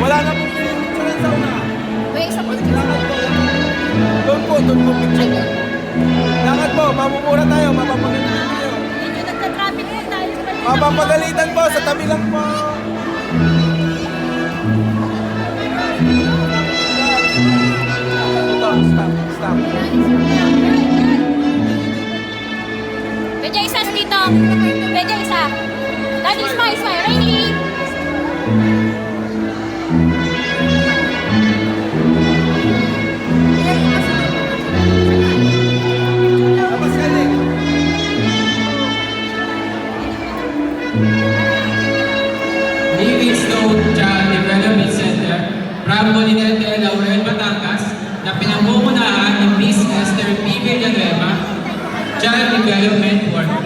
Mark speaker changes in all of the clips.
Speaker 1: Wala na pong pinipicturean sa una.
Speaker 2: May isa po.
Speaker 1: Lakad po. Doon po picture. Lakad po, mamumura tayo, mapapagalitan tayo.
Speaker 2: Medyo nagka-traffic po tayo.
Speaker 1: Mapapagalitan po, sa tabi lang po. Ito, stop.
Speaker 2: Medyo isa dito. Medyo isa. Daddy, smile. Ready?
Speaker 3: Livingstone Child Development Center, Bravo Linete, Laurel, Batangas, na pinangungunahan ni Miss Esther P. Villanueva, Child Development Worker.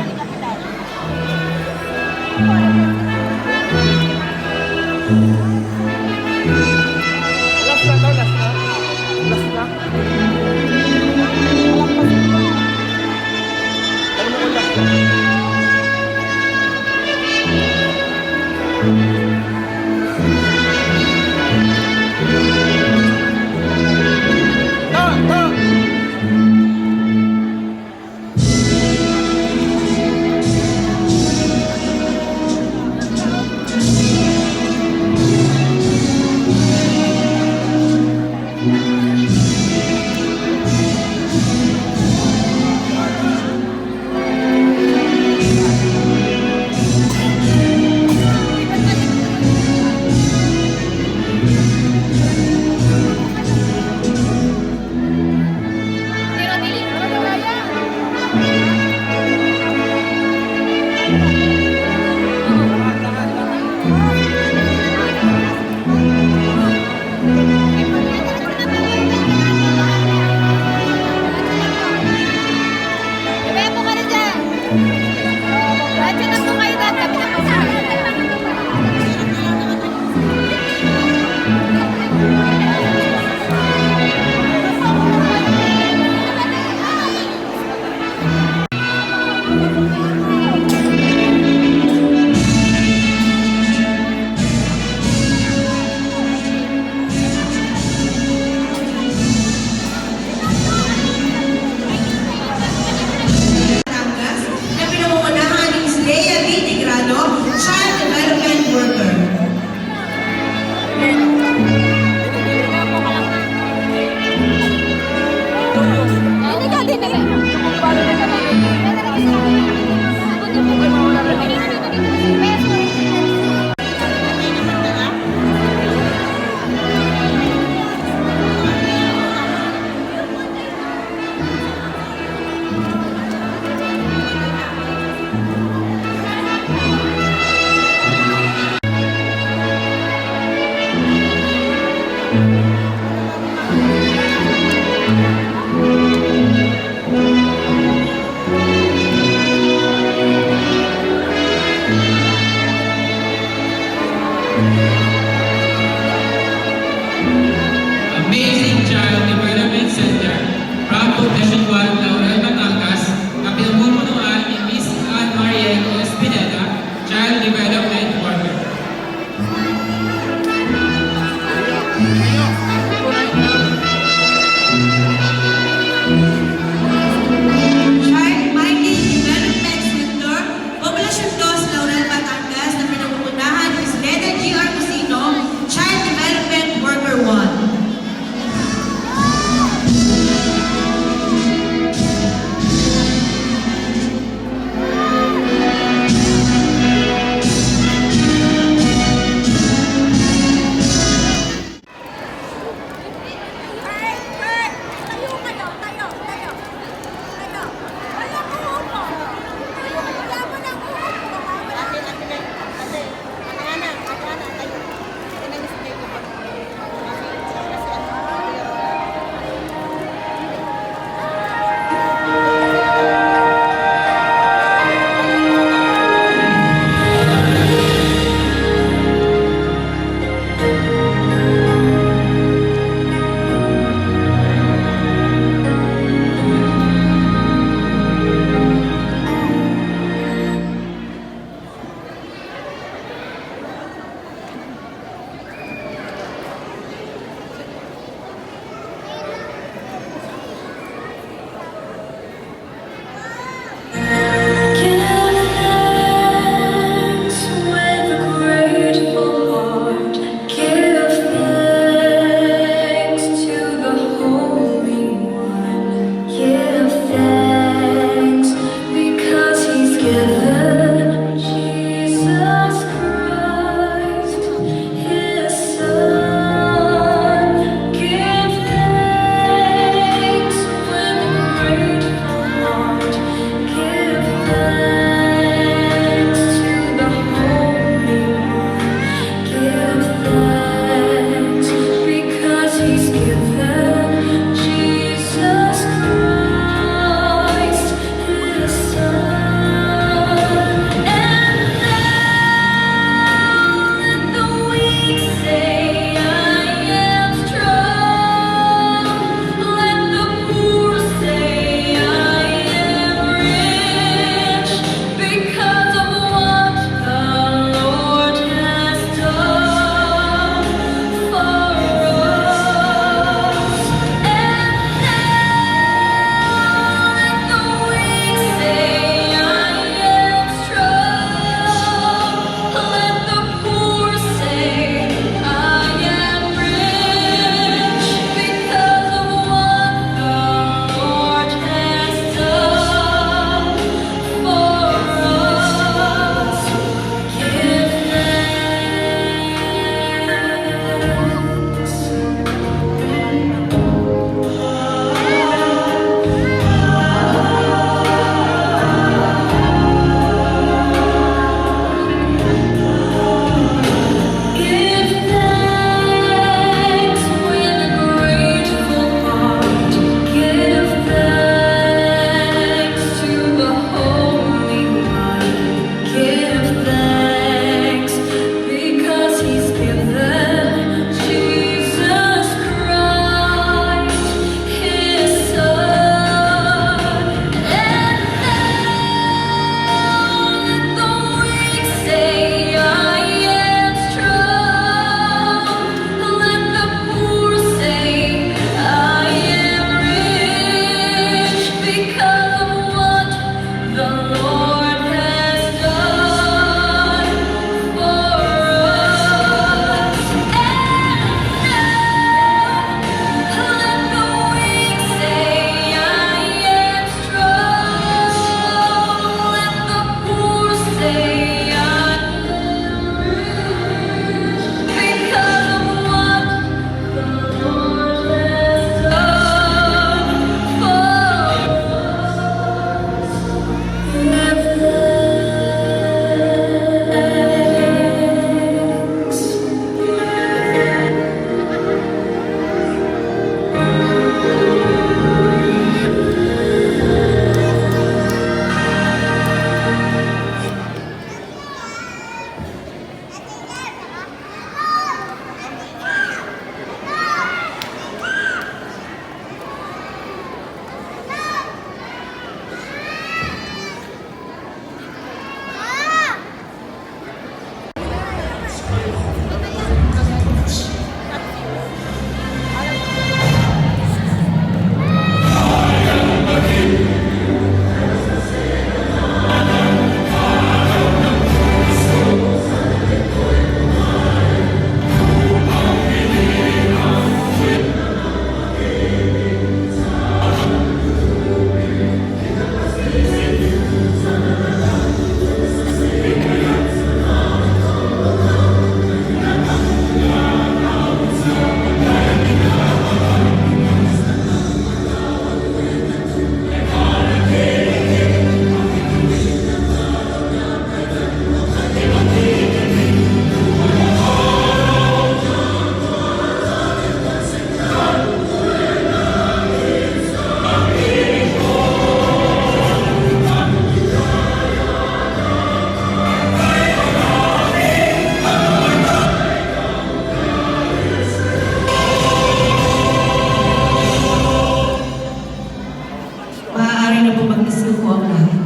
Speaker 4: na po mag-isip po ang lahat.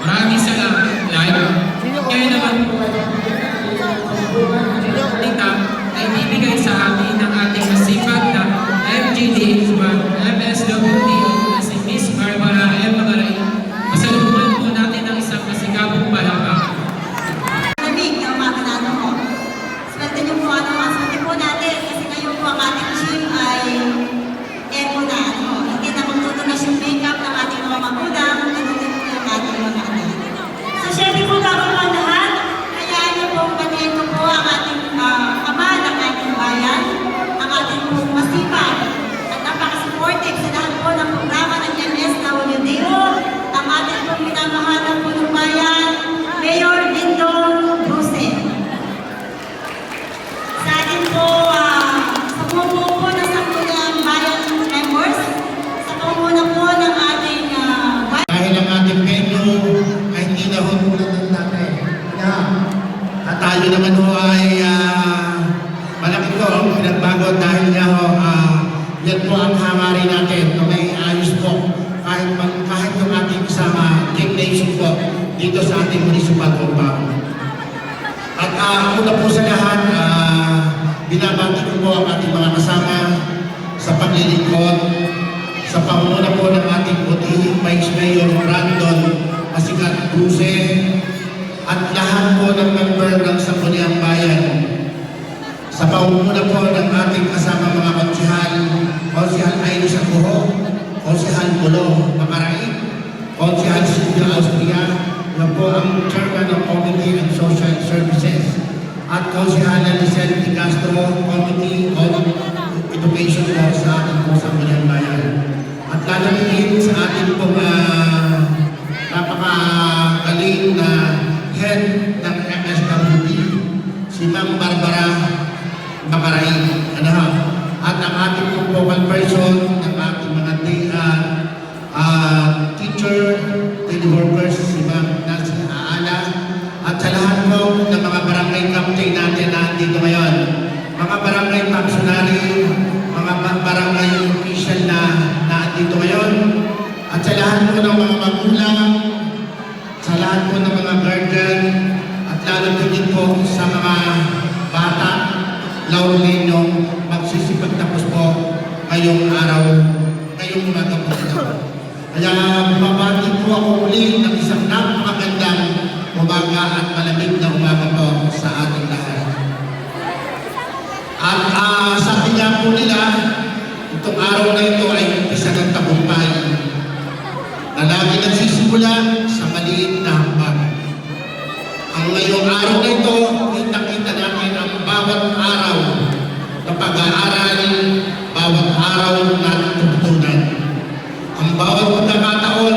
Speaker 3: Maraming salamat, Live. Kaya naman po, tita, ay ibibigay sa amin ng ating masipag na FGDH1 MSWDO na si Miss Barbara M. Magaray. Masalubungan po natin ang isang masigabong palakpak.
Speaker 5: Lamig na umaga na ano ko. Swerte niyo po swerte po natin kasi ngayon po ang ating gym ay eco na ano. Hindi na magtutunas yung makeup ng ating mga magulang, tutunan po yung ating mga anak. So syempre po bago po ang lahat, hayaan niyo po patayin ko po ang ating ama ng ating bayan, ang ating pong masipag at napaka-supportive sa lahat po ng programa ng MSWDO, ang ating pong minamahal ng punong bayan, Mayor Lindon Bruce. Sa atin po, sa pumupo po ng Sangguniang Bayan members, sa pumuna po ng ating bayan.
Speaker 6: Dahil ang ating venue ay hindi na ho tulad ng dati. Kaya, at tayo naman ho ay malaki ko ang pinagbago dahil nga ho, yan po ang hangarin natin na may ayos po kahit yung ating kasama gymnasium po dito sa ating municipal compound. At una po sa lahat, binabati ko po ang ating mga kasama sa paglilingkod sa pangunguna po ng ating butihing Vice Mayor Brandon Masigat Bruce at lahat po ng member ng Sangguniang Bayan. Sa pangunguna po ng ating kasama mga konsihal Aino Sacuho, konsihal Mulo Makaray, konsihal Silvia Austria, na po ang Chairman ng Committee on Social Services, at konsihal Lisel Di Castro, Committee on Education po sa ating po Sangguniang Bayan. At lalo din sa ating pong napakagaling na head ng MSWD, si Ma'am Barbara Makaray. At ang ating pong vocal person, ng ating mga teacher, teleworkers, si Ma'am Nancy Aala, at sa lahat po ng mga barangay captain natin na dito ngayon, mga barangay functionary, mga barangay official na dito ngayon, at sa lahat po ng mga magulang, sa lahat po ng mga guardian, at lalo din po sa mga bata, laurelinong magsisipagtapos po ngayong araw, ngayong umaga po ito. Kaya babati po ako uli ng isang napakagandang umaga at malamig na umaga po sa ating lahat. At sabi nga po nila, itong araw na ito ay umpisa ng tagumpay na lagi nagsisimula sa maliit na hakbang. Ang ngayong araw na ito, kita-kita natin ang bawat araw na pag-aaral, bawat araw na tututunan. Ang bawat pagkakataon,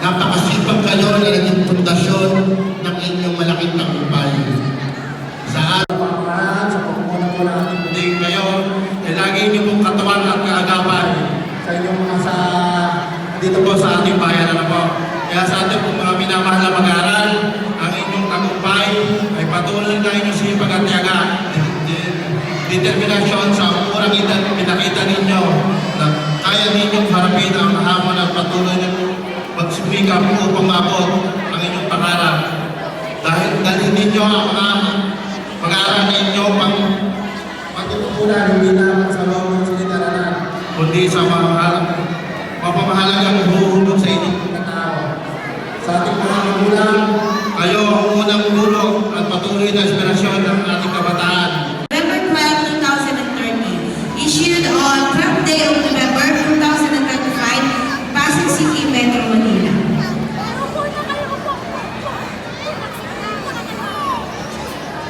Speaker 6: napakasipag kayo na naging pundasyon ng inyong malaking tagumpay. Sa araw pamahan, sa pagmumuna po ng ating buting ngayon, ay lagi niyo pong katawan at kaagapan sa inyong mga dito po sa ating bayan na po. Kaya sa ating pong mga minamahal na mag-aaral, ang inyong tagumpay ay patuloy na inyong sipag at tiyaga, determinasyon sa urang pinakita ninyo na kaya ninyong harapin ang hamon at patuloy na magsipikap upang maabot ang inyong pangarap. Dahil dalhin ninyo ang mga pag-aaral ninyo pang pagtutunan hindi lamang sa loob ng silid-aralan, kundi sa mapamahalagang huhulog sa inyong pagkatao. Sa ating mga magulang, kayo ang unang guro at patuloy na inspirasyon ng ating kabataan.
Speaker 5: November 12, 2030, issued on 12th day of November 2025, Pasig City, Metro Manila.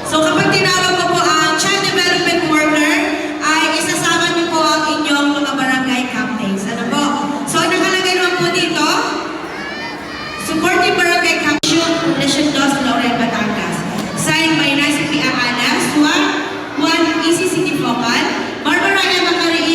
Speaker 5: So kapag tinawag ko po ang Child Development Worker, ay isasama niyo po ang inyong mga barangay captains. Ano po? So nakalagay naman po dito, Supportive Barangay Captain, Poblacion 2, Lauren, Batangas. Signed by Nancy P. Aana, SWA, 1 EC City Focal, Barbara M. Macari,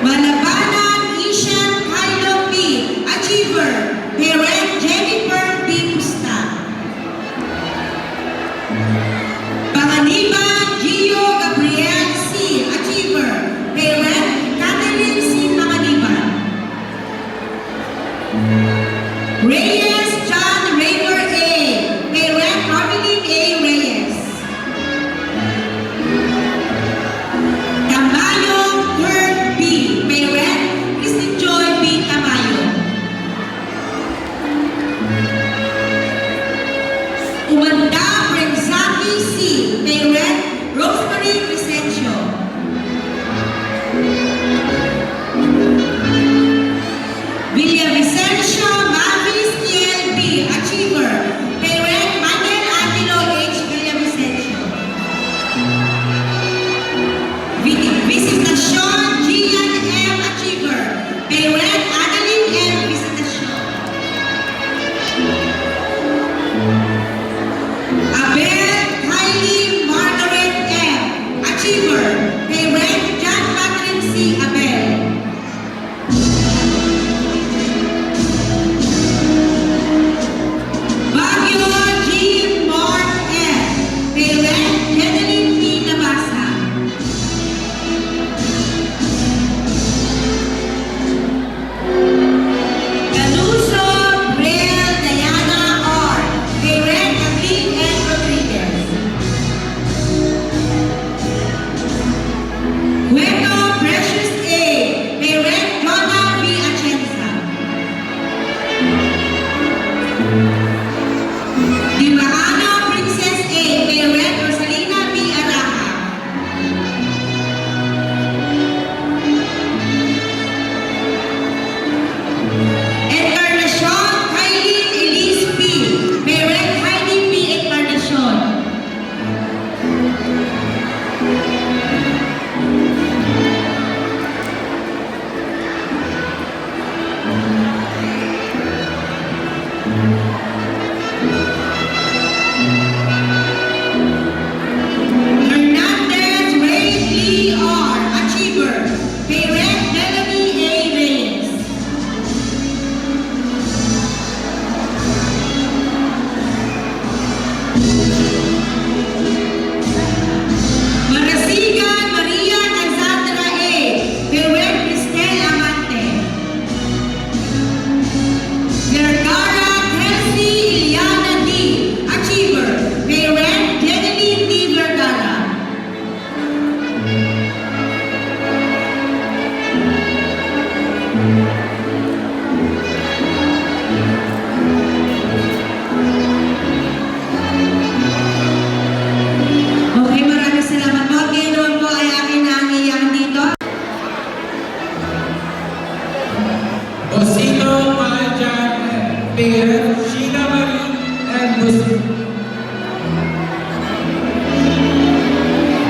Speaker 5: Malabanan Ishan Kylo B. Achiever. Parent Jennifer B. Pusta. Panganiban Gio Gabriel C. Achiever. Parent Catherine C. Panganiban. Reyes John Raver A. Parent Marvelyn A. Reyes. Tamayo Kurt B. Parent Christine Joy B. Tamayo. Umanda Brenzaki C. Parent Rosemary Crescencio. Villavicencio Mavis Kiel B. Achiever. Parent Manuel Angelo H. Villavicencio. Visitacion Gian M. Achiever. Parent Annalyn M. Visitacion. Abel Kylie Margaret M. Achiever. Parent John Patrick C. Abel. Baguio G. Mark F. Parent Jeneline P. Nabasa. Caluso Brel Diana R. Parent Kathleen N. Rodriguez. Cueto Precious A. Parent Jonah V. Atienza. Dimaano Princess A. Parent Rosalina B. Araha. Encarnacion Kylie Elise P. Parent Heidi P. Encarnacion. Hernandez Ray Lee R. Achiever. Parent Melanie A. Reyes. Marasigan Maria Alexandra A. Parent Cristel Amante. Vergara Kelsey Iliana D. Achiever. Parent Jeneline D. Vergara. Okay, maraming salamat po. Ganoon po ay akin na ang iyan dito.
Speaker 3: Bosito Paljan M. Parent Sheila Marie and Bosito.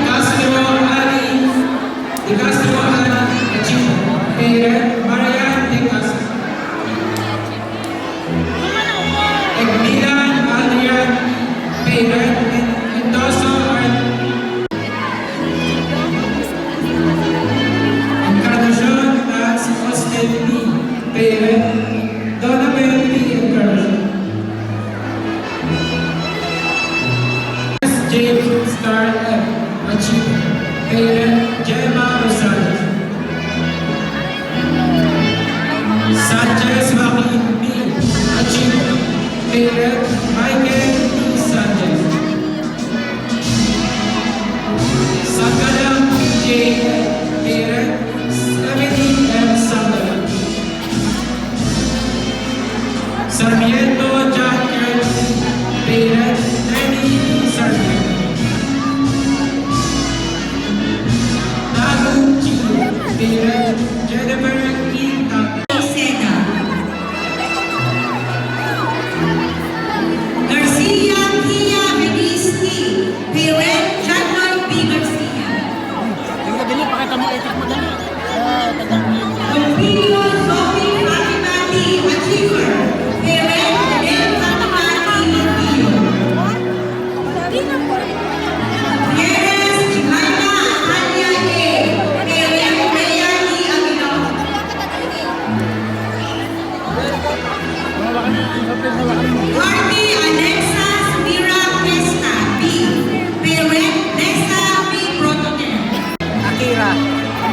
Speaker 3: Castro Ali. De Castro Ali. Achiever. Parent Marian De Castro. Egmilan Adrian. Parent Mendoza Art. Encarnacion Nancy Austin P. Parent Donovan P. Encarnacion. James Star F. Achiever. Parent Gemma Rosales.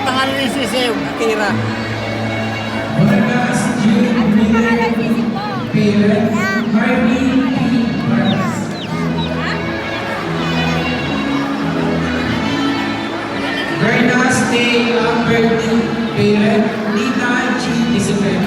Speaker 1: Ang pangalan ni Sisew, Akira.
Speaker 3: Vargas June Miller,
Speaker 2: Pangalan sisip mo.
Speaker 3: parent, Harvey P. Vargas. Bernas T. Albert D. Parent, Nita G. Isabel.